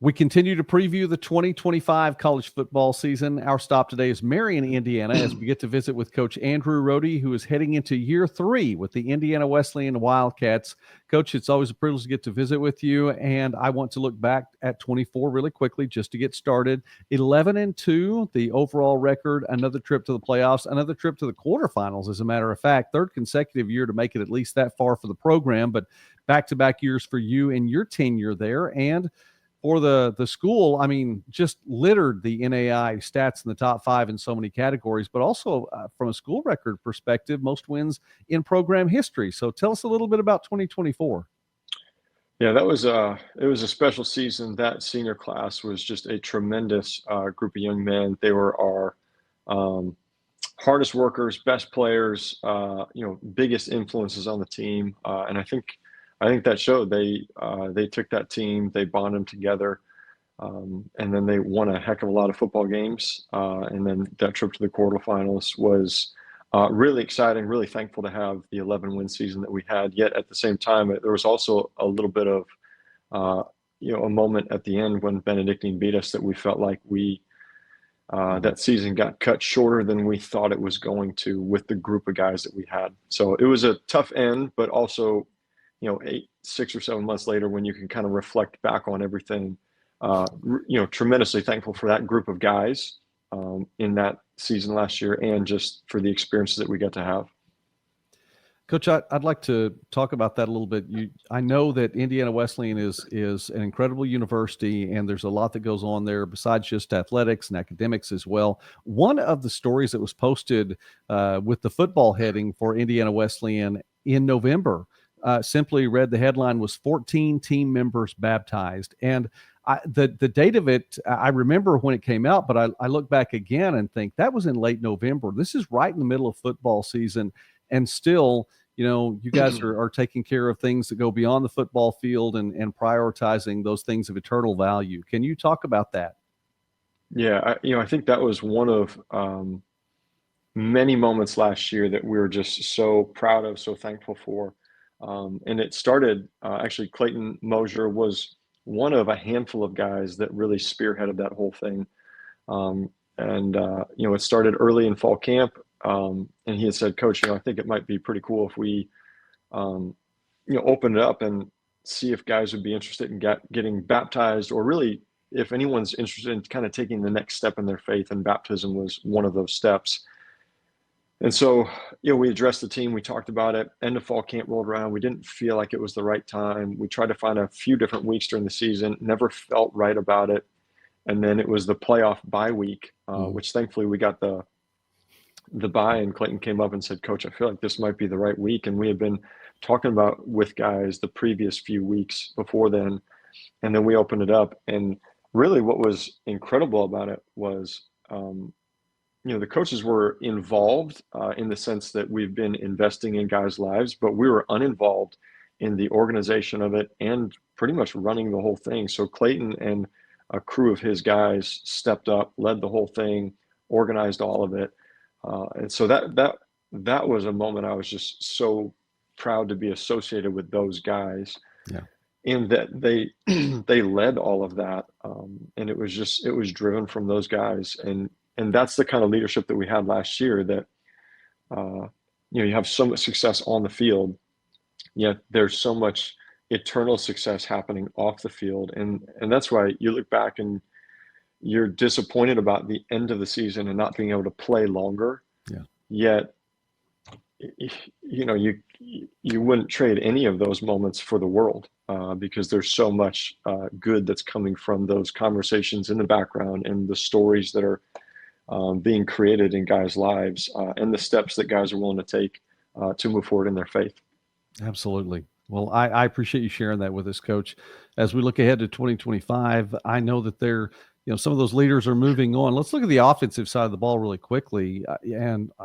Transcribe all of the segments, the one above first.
We continue to preview the 2025 college football season. Our stop today is Marion, Indiana, as we get to visit with Coach Andrew Rohde, who is heading into year 3 with the Indiana Wesleyan Wildcats. Coach, it's always a privilege to get to visit with you, and I want to look back at 24 really quickly just to get started. 11-2, the overall record, another trip to the playoffs, another trip to the quarterfinals, as a matter of fact, third consecutive year to make it at least that far for the program, but back-to-back years for you and your tenure there. And for the school, I mean, just littered the NAIA stats in the top 5 in so many categories, but also from a school record perspective, most wins in program history. So tell us a little bit about 2024. Yeah, it was a special season. That senior class was just a tremendous group of young men. They were our hardest workers, best players, biggest influences on the team. And I think that showed. They took that team, they bonded them together, and then they won a heck of a lot of football games. And then that trip to the quarterfinals was really exciting, really thankful to have the 11-win season that we had. Yet at the same time, there was also a little bit of, a moment at the end when Benedictine beat us that we felt like that season got cut shorter than we thought it was going to with the group of guys that we had. So it was a tough end, but also 6 or 7 months later, when you can kind of reflect back on everything, tremendously thankful for that group of guys in that season last year, and just for the experiences that we got to have. Coach, I'd like to talk about that a little bit. I know that Indiana Wesleyan is an incredible university, and there's a lot that goes on there besides just athletics and academics as well. One of the stories that was posted with the football heading for Indiana Wesleyan in November simply read, the headline was 14 team members baptized. And the date of it, I remember when it came out, but I look back again and think that was in late November. This is right in the middle of football season. And still, you guys are taking care of things that go beyond the football field and prioritizing those things of eternal value. Can you talk about that? Yeah, I think that was one of many moments last year that we were just so proud of, so thankful for. And it started, actually, Clayton Mosier was one of a handful of guys that really spearheaded that whole thing. It started early in fall camp. And he had said, Coach, I think it might be pretty cool if we, open it up and see if guys would be interested in getting baptized, or really if anyone's interested in kind of taking the next step in their faith, and baptism was one of those steps. And so, we addressed the team, we talked about it, end of fall camp rolled around. We didn't feel like it was the right time. We tried to find a few different weeks during the season, never felt right about it. And then it was the playoff bye week, which thankfully we got the bye, and Clayton came up and said, Coach, I feel like this might be the right week. And we had been talking about with guys the previous few weeks before then. And then we opened it up. And really what was incredible about it was, the coaches were involved in the sense that we've been investing in guys' lives, but we were uninvolved in the organization of it and pretty much running the whole thing. So Clayton and a crew of his guys stepped up, led the whole thing, organized all of it. And so that was a moment I was just so proud to be associated with those guys. Yeah. In that they led all of that. And it was driven from those guys. And that's the kind of leadership that we had last year, that, you have so much success on the field, yet there's so much eternal success happening off the field. And that's why you look back and you're disappointed about the end of the season and not being able to play longer. Yeah. Yet, you wouldn't trade any of those moments for the world, because there's so much good that's coming from those conversations in the background, and the stories that are being created in guys' lives, and the steps that guys are willing to take to move forward in their faith. Absolutely. Well, I appreciate you sharing that with us, Coach. As we look ahead to 2025, I know that some of those leaders are moving on. Let's look at the offensive side of the ball really quickly.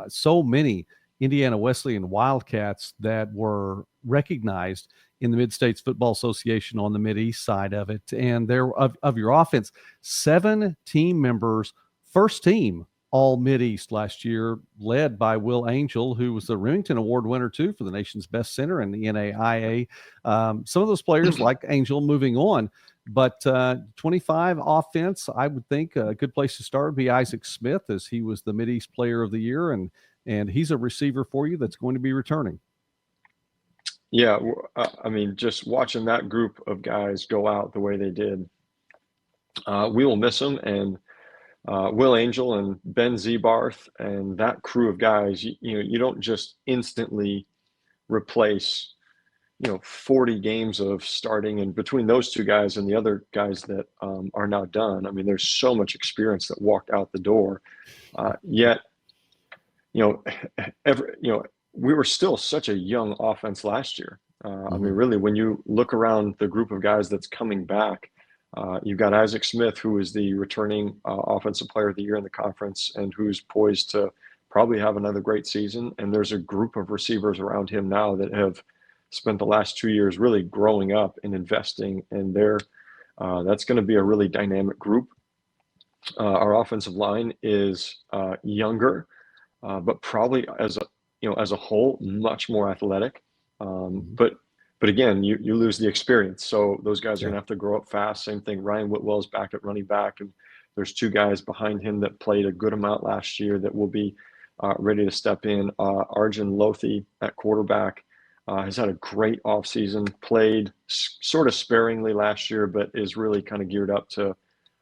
So many Indiana Wesleyan Wildcats that were recognized in the Mid-States Football Association on the Mid-East side of it. And there of your offense, 7 team members, first team all Mid-East last year, led by Will Angel, who was the Remington Award winner too for the nation's best center in the NAIA. Some of those players like Angel moving on, But 25 offense, I would think a good place to start would be Isaac Smith, as he was the Mideast Player of the Year, and he's a receiver for you that's going to be returning. Yeah, I mean, just watching that group of guys go out the way they did, we will miss them. And Will Angel and Ben Zebarth and that crew of guys, you don't just instantly replace 40 games of starting, and between those two guys and the other guys that are now done, I mean, there's so much experience that walked out the door. Yet, we were still such a young offense last year. I mean, really, when you look around the group of guys that's coming back, you've got Isaac Smith, who is the returning Offensive Player of the Year in the conference and who's poised to probably have another great season. And there's a group of receivers around him now that have spent the last 2 years really growing up and investing, and that's going to be a really dynamic group. Our offensive line is younger, but probably as a whole, much more athletic. But again, you lose the experience, so those guys are going to have to grow up fast. Same thing. Ryan Whitwell's back at running back, and there's two guys behind him that played a good amount last year that will be ready to step in. Arjun Lothi at quarterback has had a great offseason, played sort of sparingly last year, but is really kind of geared up to,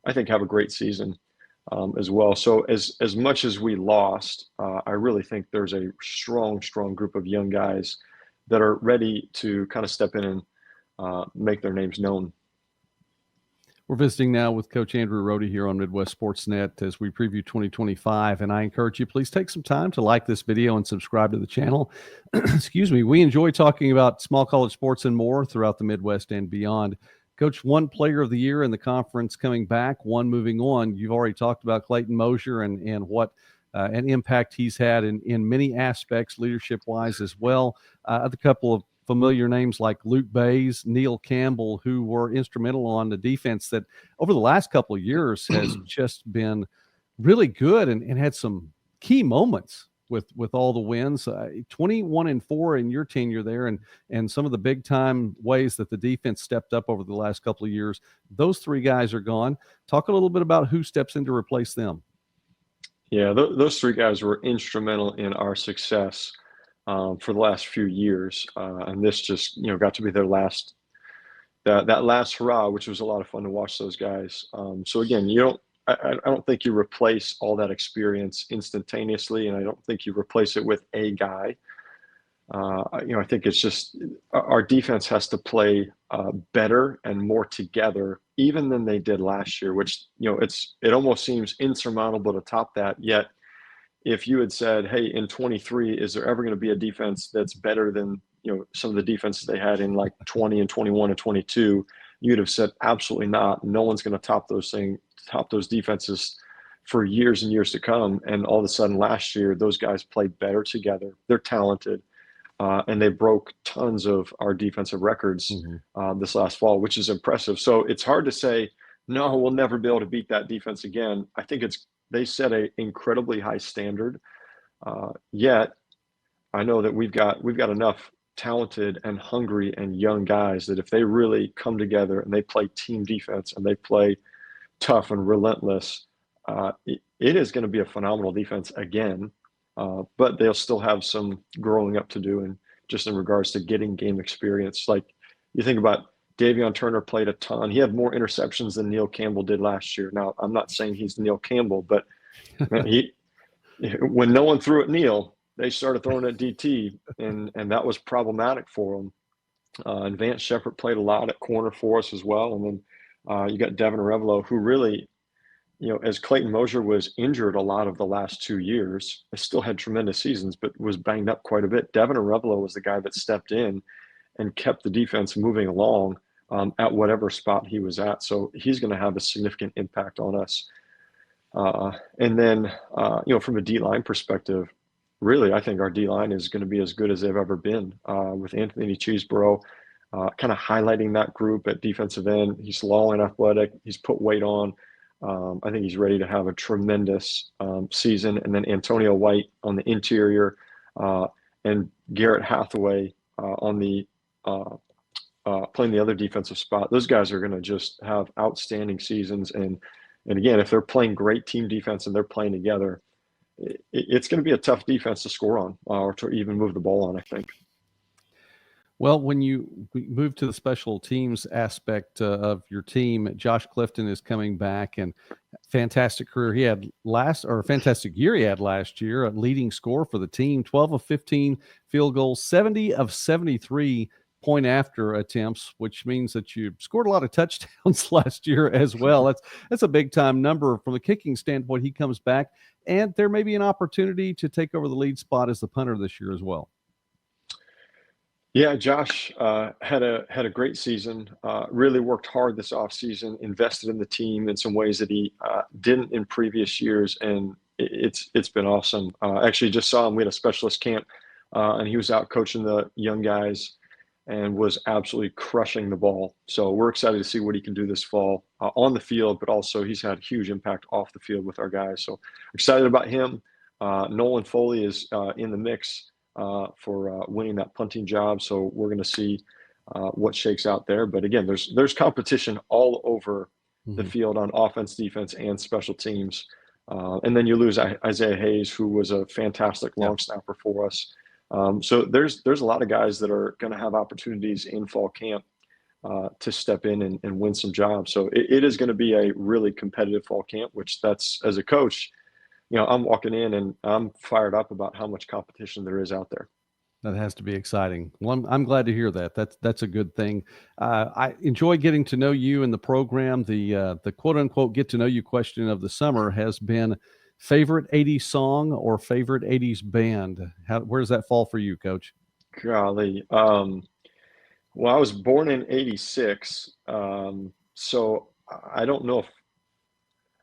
I think, have a great season as well. So as much as we lost, I really think there's a strong group of young guys that are ready to kind of step in and make their names known. We're visiting now with Coach Andrew Rohde here on Midwest Sportsnet as we preview 2025, and I encourage you, please take some time to like this video and subscribe to the channel. Excuse me. We enjoy talking about small college sports and more throughout the Midwest and beyond. Coach, one Player of the Year in the conference coming back, one moving on. You've already talked about Clayton Mosier and what an impact he's had in many aspects, leadership-wise as well. A couple of familiar names like Luke Bays, Neil Campbell, who were instrumental on the defense that over the last couple of years has just been really good and had some key moments with all the wins. 21-4 in your tenure there, and some of the big time ways that the defense stepped up over the last couple of years. Those three guys are gone. Talk a little bit about who steps in to replace them. Yeah, those three guys were instrumental in our success for the last few years, and this just got to be their last that last hurrah, which was a lot of fun to watch those guys. So again, I don't think you replace all that experience instantaneously, and I don't think you replace it with a guy. I think it's just our defense has to play better and more together, even than they did last year, which it almost seems insurmountable to top that. Yet, if you had said, "Hey, in 23, is there ever going to be a defense that's better than some of the defenses they had in like 20 and 21 and 22?" You'd have said, "Absolutely not. No one's going to top those defenses for years and years to come." And all of a sudden, last year, those guys played better together. They're talented. And they broke tons of our defensive records this last fall, which is impressive. So it's hard to say, no, we'll never be able to beat that defense again. I think they set an incredibly high standard. Yet, I know that we've got enough talented and hungry and young guys that if they really come together and they play team defense and they play tough and relentless, it is going to be a phenomenal defense again. But they'll still have some growing up to do, and just in regards to getting game experience. Like you think about Davion Turner played a ton. He had more interceptions than Neil Campbell did last year. Now, I'm not saying he's Neil Campbell, but when no one threw at Neil, they started throwing at DT, and that was problematic for him. And Vance Shepard played a lot at corner for us as well. And then you got Devin Arevalo, who really, as Clayton Mosier was injured a lot of the last 2 years, still had tremendous seasons, but was banged up quite a bit. Devin Arevalo was the guy that stepped in and kept the defense moving along at whatever spot he was at. So he's going to have a significant impact on us. And then, from a D-line perspective, really, I think our D-line is going to be as good as they've ever been with Anthony Cheeseborough kind of highlighting that group at defensive end. He's long and athletic. He's put weight on. I think he's ready to have a tremendous season. And then Antonio White on the interior and Garrett Hathaway on the playing the other defensive spot. Those guys are going to just have outstanding seasons. And again, if they're playing great team defense and they're playing together, it's going to be a tough defense to score on or to even move the ball on, I think. Well, when we move to the special teams aspect of your team, Josh Clifton is coming back, and fantastic career he had fantastic year he had last year, a leading scorer for the team, 12 of 15 field goals, 70 of 73 point after attempts, which means that you scored a lot of touchdowns last year as well. That's a big time number from a kicking standpoint. He comes back, and there may be an opportunity to take over the lead spot as the punter this year as well. Yeah, Josh had a great season. Really worked hard this offseason, invested in the team in some ways that he didn't in previous years, and it's been awesome. Actually, just saw him. We had a specialist camp, and he was out coaching the young guys, and was absolutely crushing the ball. So we're excited to see what he can do this fall on the field, but also he's had huge impact off the field with our guys. So excited about him. Nolan Foley is in the mix for winning that punting job. So we're going to see what shakes out there. But again, there's competition all over the field on offense, defense, and special teams. And then you lose Isaiah Hayes, who was a fantastic long snapper for us. So there's a lot of guys that are going to have opportunities in fall camp to step in and win some jobs. So it is going to be a really competitive fall camp, which that's, as a coach, I'm walking in and I'm fired up about how much competition there is out there. That has to be exciting. Well, I'm glad to hear that. That's a good thing. I enjoy getting to know you in the program. The quote unquote get to know you question of the summer has been favorite 80s song or favorite 80s band. Where does that fall for you, Coach? Golly. Well, I was born in 86. So I don't know if,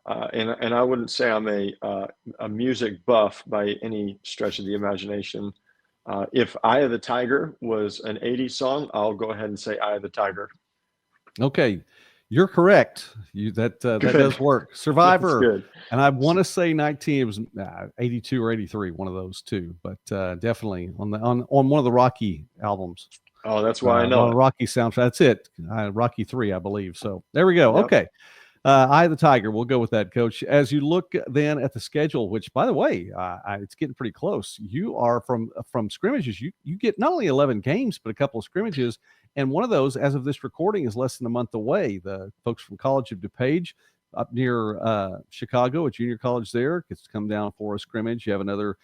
and I wouldn't say I'm a music buff by any stretch of the imagination. If Eye of the Tiger was an 80s song, I'll go ahead and say Eye of the Tiger. Okay. You're correct. That does work. Survivor, and I want to say 82 or 83, one of those two, but definitely on one of the Rocky albums. Oh, that's why I know. On Rocky soundtrack. That's it. Rocky 3, I believe. So there we go. Yep. Okay. Eye of the Tiger. We'll go with that, Coach. As you look then at the schedule, which, by the way, it's getting pretty close. You are from scrimmages. You get not only 11 games, but a couple of scrimmages. And one of those, as of this recording, is less than a month away. The folks from College of DuPage up near Chicago, a junior college there, gets to come down for a scrimmage. You have another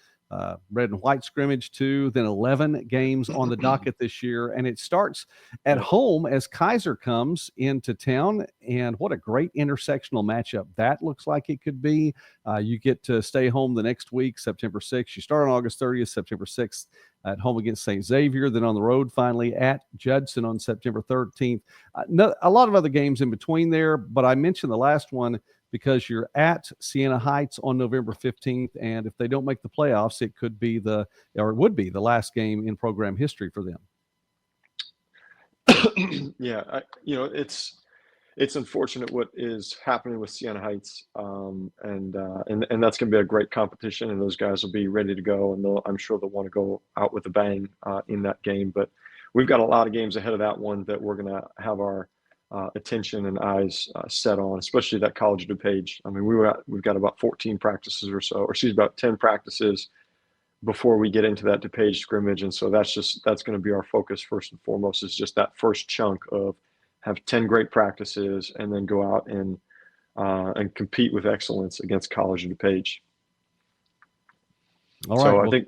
red and white scrimmage too, then 11 games on the docket this year. And it starts at home as Kaiser comes into town. And what a great intersectional matchup that looks like it could be. You get to stay home the next week, September 6th. You start on August 30th, September 6th at home against St. Xavier, then on the road finally at Judson on September 13th. A lot of other games in between there, but I mentioned the last one because you're at Siena Heights on November 15th, and if they don't make the playoffs, it would be the last game in program history for them. Yeah, it's unfortunate what is happening with Siena Heights, and that's going to be a great competition, and those guys will be ready to go, and I'm sure they'll want to go out with a bang in that game. But we've got a lot of games ahead of that one that we're going to have our attention and eyes set on, especially that College of DuPage. I mean, we've got about 14 practices or so, or excuse me, about 10 practices before we get into that DuPage scrimmage. And so that's going to be our focus first and foremost, is just that first chunk of have 10 great practices and then go out and compete with excellence against College of DuPage. All right. So I think,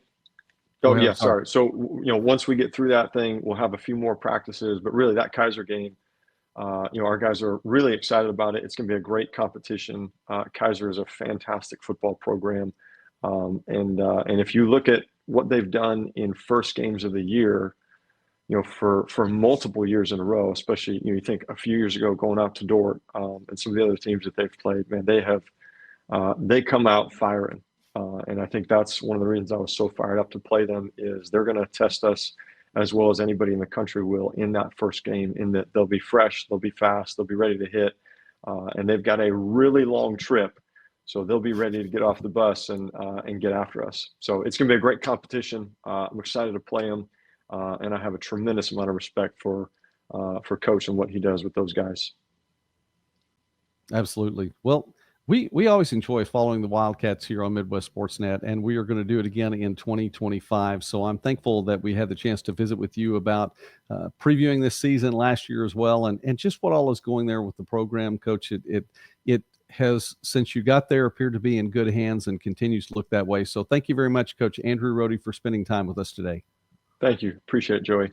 sorry. So, once we get through that thing, we'll have a few more practices, but really that Kaiser game, our guys are really excited about it. It's going to be a great competition. Kaiser is a fantastic football program. And if you look at what they've done in first games of the year, for multiple years in a row, especially, you think a few years ago going out to Dort, and some of the other teams that they've played, man, they come out firing. And I think that's one of the reasons I was so fired up to play them, is they're going to test us as well as anybody in the country will in that first game, in that they'll be fresh, they'll be fast, they'll be ready to hit. And they've got a really long trip, so they'll be ready to get off the bus and get after us. So it's going to be a great competition. I'm excited to play them. And I have a tremendous amount of respect for for Coach and what he does with those guys. Absolutely. Well, we always enjoy following the Wildcats here on Midwest Sportsnet, and we are going to do it again in 2025. So I'm thankful that we had the chance to visit with you about previewing this season last year as well, and just what all is going there with the program, Coach. It has, since you got there, appeared to be in good hands and continues to look that way. So thank you very much, Coach Andrew Rohde, for spending time with us today. Thank you. Appreciate it, Joey.